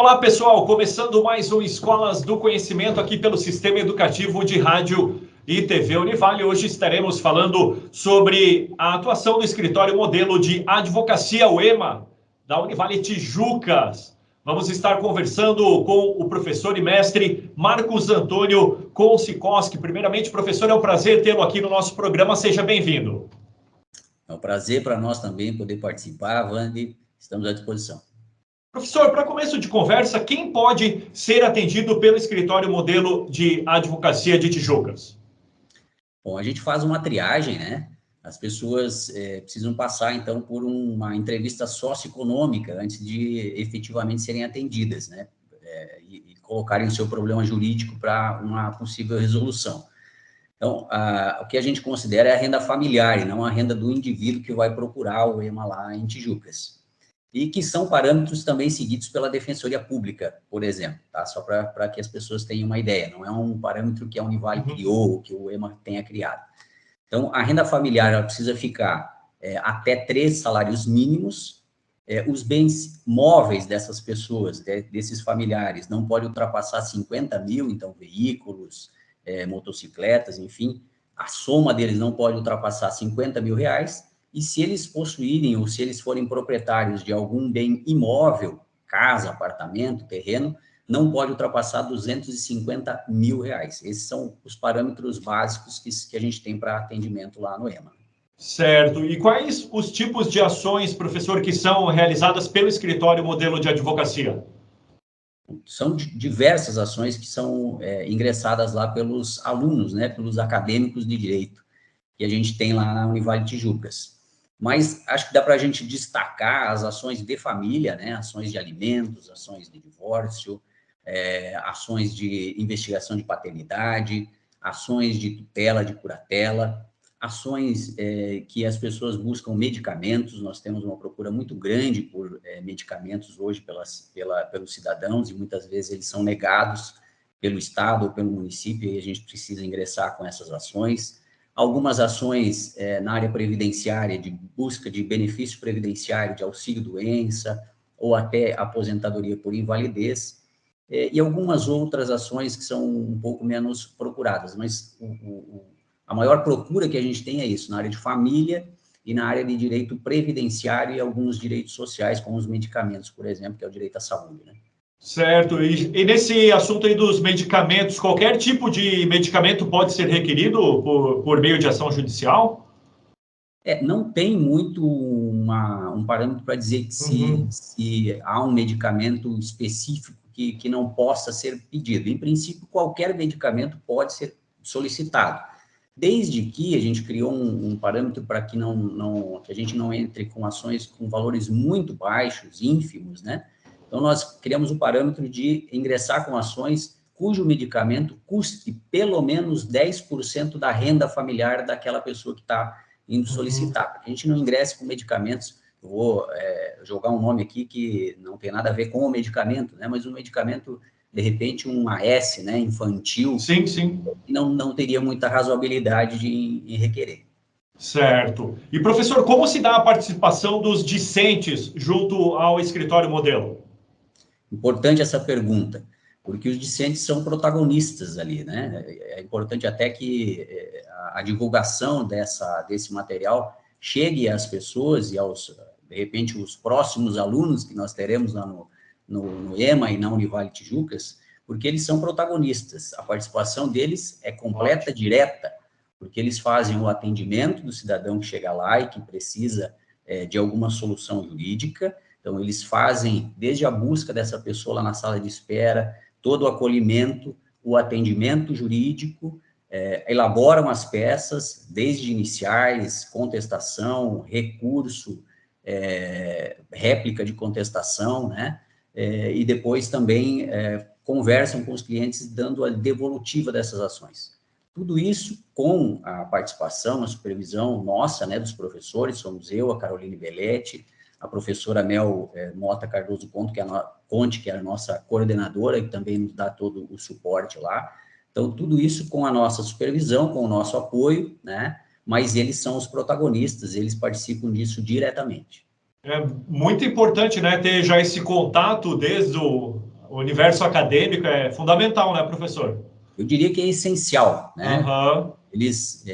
Olá, pessoal! Começando mais um Escolas do Conhecimento aqui pelo Sistema Educativo de Rádio e TV Univale. Hoje estaremos falando sobre a atuação do Escritório Modelo de Advocacia, o EMA, da Univale Tijucas. Vamos estar conversando com o professor e mestre Marcos Antônio Koncikoski. Primeiramente, professor, é um prazer tê-lo aqui no nosso programa. Seja bem-vindo. É um prazer para nós também poder participar, Wandi. Estamos à disposição. Professor, para começo de conversa, quem pode ser atendido pelo Escritório Modelo de Advocacia de Tijucas? Bom, a gente faz uma triagem, né? As pessoas precisam passar, então, por uma entrevista socioeconômica antes de efetivamente serem atendidas, né? E colocarem o seu problema jurídico para uma possível resolução. Então, o que a gente considera é a renda familiar, e não a renda do indivíduo que vai procurar o EMA lá em Tijucas. E que são parâmetros também seguidos pela Defensoria Pública, por exemplo, tá? Só para que as pessoas tenham uma ideia, não é um parâmetro que a Univale criou, que o EMA tenha criado. Então, a renda familiar ela precisa ficar até 3 salários mínimos, os bens móveis dessas pessoas, desses familiares, não pode ultrapassar 50 mil, então, veículos, motocicletas, enfim, a soma deles não pode ultrapassar 50 mil reais, e se eles possuírem ou se eles forem proprietários de algum bem imóvel, casa, apartamento, terreno, não pode ultrapassar 250 mil reais. Esses são os parâmetros básicos que a gente tem para atendimento lá no EMA. Certo. E quais os tipos de ações, professor, que são realizadas pelo Escritório Modelo de Advocacia? São diversas ações que são ingressadas lá pelos alunos, né, pelos acadêmicos de direito, que a gente tem lá na Univale Tijucas. Mas acho que dá para a gente destacar as ações de família, né, ações de alimentos, ações de divórcio, ações de investigação de paternidade, ações de tutela, de curatela, ações que as pessoas buscam medicamentos. Nós temos uma procura muito grande por medicamentos hoje pelos cidadãos, e muitas vezes eles são negados pelo Estado ou pelo município, e a gente precisa ingressar com essas ações. Algumas ações na área previdenciária, de busca de benefício previdenciário, de auxílio-doença, ou até aposentadoria por invalidez, e algumas outras ações que são um pouco menos procuradas, mas a maior procura que a gente tem é isso, na área de família e na área de direito previdenciário e alguns direitos sociais, como os medicamentos, por exemplo, que é o direito à saúde, né? Certo. E nesse assunto aí dos medicamentos, qualquer tipo de medicamento pode ser requerido por meio de ação judicial? Não tem muito um parâmetro para dizer que se há um medicamento específico que não possa ser pedido. Em princípio, qualquer medicamento pode ser solicitado, desde que a gente criou um parâmetro para que que a gente não entre com ações com valores muito baixos, ínfimos, né? Então, nós criamos um parâmetro de ingressar com ações cujo medicamento custe pelo menos 10% da renda familiar daquela pessoa que está indo solicitar, porque a gente não ingresse com medicamentos. Eu vou jogar um nome aqui que não tem nada a ver com o medicamento, né? Mas um medicamento, de repente, um AS, né, infantil, Sim. Não teria muita razoabilidade em requerer. Certo. E, professor, como se dá a participação dos discentes junto ao Escritório Modelo? Importante essa pergunta, porque os discentes são protagonistas ali, né? É importante até que a divulgação desse material chegue às pessoas e de repente, os próximos alunos que nós teremos lá no EMA e na Univale Tijucas, porque eles são protagonistas. A participação deles é completa, direta, porque eles fazem o atendimento do cidadão que chega lá e que precisa de alguma solução jurídica. Então, eles fazem, desde a busca dessa pessoa lá na sala de espera, todo o acolhimento, o atendimento jurídico, elaboram as peças, desde iniciais, contestação, recurso, réplica de contestação, né? E depois também conversam com os clientes, dando a devolutiva dessas ações. Tudo isso com a participação, a supervisão nossa, né, dos professores, somos eu, a Caroline Belletti, a professora Mel Mota Cardoso Conte, que é a nossa coordenadora, e também nos dá todo o suporte lá. Então, tudo isso com a nossa supervisão, com o nosso apoio, né? Mas eles são os protagonistas, eles participam disso diretamente. É muito importante, né, ter já esse contato desde o universo acadêmico é fundamental, né, professor? Eu diria que é essencial, né? Uhum. Eles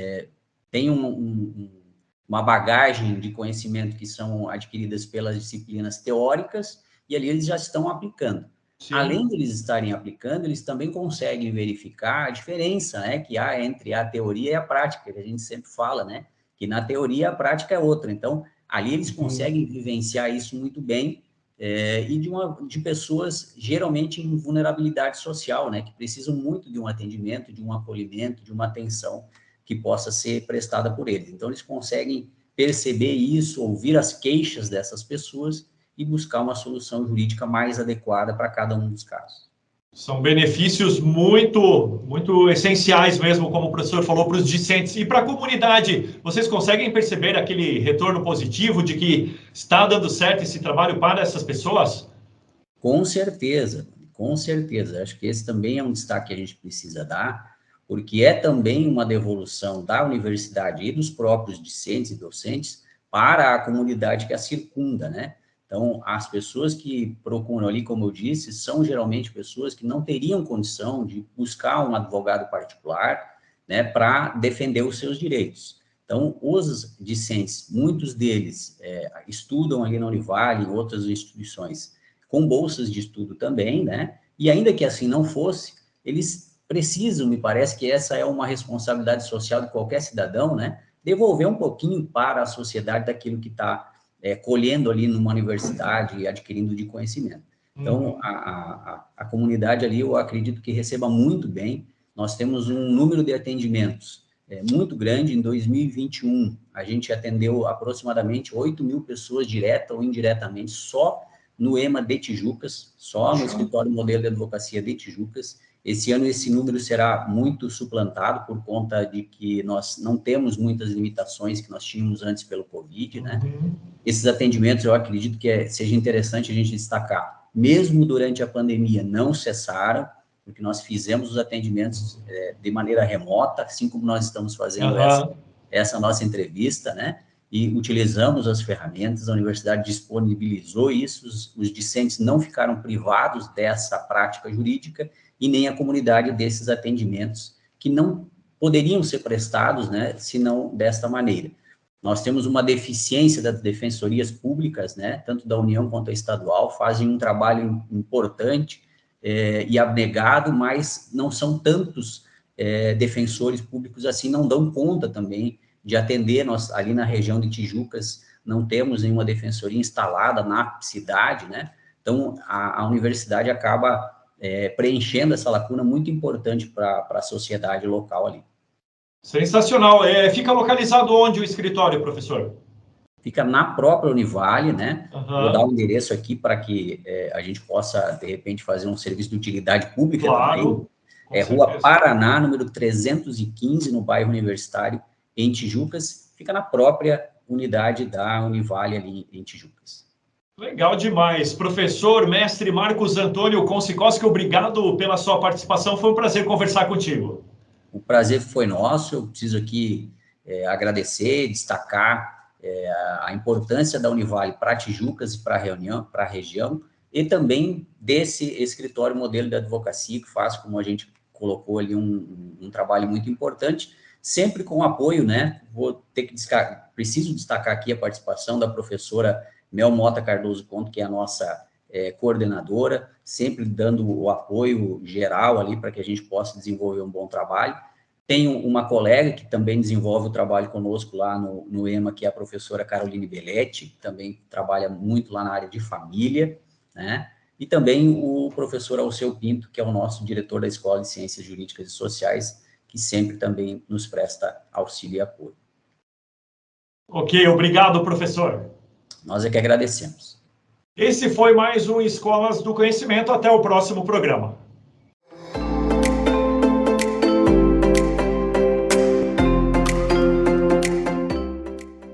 têm uma bagagem de conhecimento que são adquiridas pelas disciplinas teóricas e ali eles já estão aplicando. Sim. Além de eles estarem aplicando, eles também conseguem verificar a diferença, né, que há entre a teoria e a prática, que a gente sempre fala, né, que na teoria a prática é outra. Então, ali eles conseguem vivenciar isso muito bem, e de pessoas geralmente em vulnerabilidade social, né, que precisam muito de um atendimento, de um acolhimento, de uma atenção que possa ser prestada por eles. Então, eles conseguem perceber isso, ouvir as queixas dessas pessoas e buscar uma solução jurídica mais adequada para cada um dos casos. São benefícios muito essenciais mesmo, como o professor falou, para os discentes. E para a comunidade, vocês conseguem perceber aquele retorno positivo de que está dando certo esse trabalho para essas pessoas? Com certeza, com certeza. Acho que esse também é um destaque que a gente precisa dar, porque é também uma devolução da universidade e dos próprios discentes e docentes para a comunidade que a circunda, né? Então, as pessoas que procuram ali, como eu disse, são geralmente pessoas que não teriam condição de buscar um advogado particular, né, para defender os seus direitos. Então, os discentes, muitos deles estudam ali na Univale, em outras instituições, com bolsas de estudo também, né, e ainda que assim não fosse, eles precisam, me parece que essa é uma responsabilidade social de qualquer cidadão, né, devolver um pouquinho para a sociedade daquilo que está colhendo ali numa universidade e adquirindo de conhecimento. Então, a comunidade ali, eu acredito que receba muito bem. Nós temos um número de atendimentos muito grande. Em 2021, a gente atendeu aproximadamente 8.000 pessoas, direta ou indiretamente, só no EMA de Tijucas, só no Escritório Modelo de Advocacia de Tijucas. Esse ano, esse número será muito suplantado por conta de que nós não temos muitas limitações que nós tínhamos antes pelo Covid, né? Esses atendimentos, eu acredito que seja interessante a gente destacar. Mesmo durante a pandemia, não cessaram, porque nós fizemos os atendimentos de maneira remota, assim como nós estamos fazendo essa nossa entrevista, né? E utilizamos as ferramentas, a universidade disponibilizou isso, os discentes não ficaram privados dessa prática jurídica e nem a comunidade desses atendimentos que não poderiam ser prestados, né, se não desta maneira. Nós temos uma deficiência das defensorias públicas, né, tanto da União quanto a estadual, fazem um trabalho importante e abnegado, mas não são tantos defensores públicos assim, não dão conta também de atender. Nós, ali na região de Tijucas, não temos nenhuma defensoria instalada na cidade, né? Então, a universidade acaba preenchendo essa lacuna muito importante para a sociedade local ali. Sensacional. Fica localizado onde o escritório, professor? Fica na própria Univale, né? Vou dar o endereço aqui para que a gente possa, de repente, fazer um serviço de utilidade pública também. Rua Paraná, número 315, no bairro Universitário, em Tijucas. Fica na própria unidade da Univale ali em Tijucas. Legal demais. Professor, mestre Marcos Antônio Konsikowski, obrigado pela sua participação. Foi um prazer conversar contigo. O prazer foi nosso. Eu preciso aqui agradecer, destacar a importância da Univale para Tijucas e para a região, e também desse escritório modelo de advocacia, que faz, como a gente colocou ali, um trabalho muito importante, sempre com apoio, né? Preciso destacar aqui a participação da professora Mel Mota Cardoso Conto, que é a nossa coordenadora, sempre dando o apoio geral ali para que a gente possa desenvolver um bom trabalho. Tenho uma colega que também desenvolve o trabalho conosco lá no EMA, que é a professora Caroline Belletti, que também trabalha muito lá na área de família, né? E também o professor Alceu Pinto, que é o nosso diretor da Escola de Ciências Jurídicas e Sociais, que sempre também nos presta auxílio e apoio. Ok, obrigado, professor. Nós é que agradecemos. Esse foi mais um Escolas do Conhecimento. Até o próximo programa.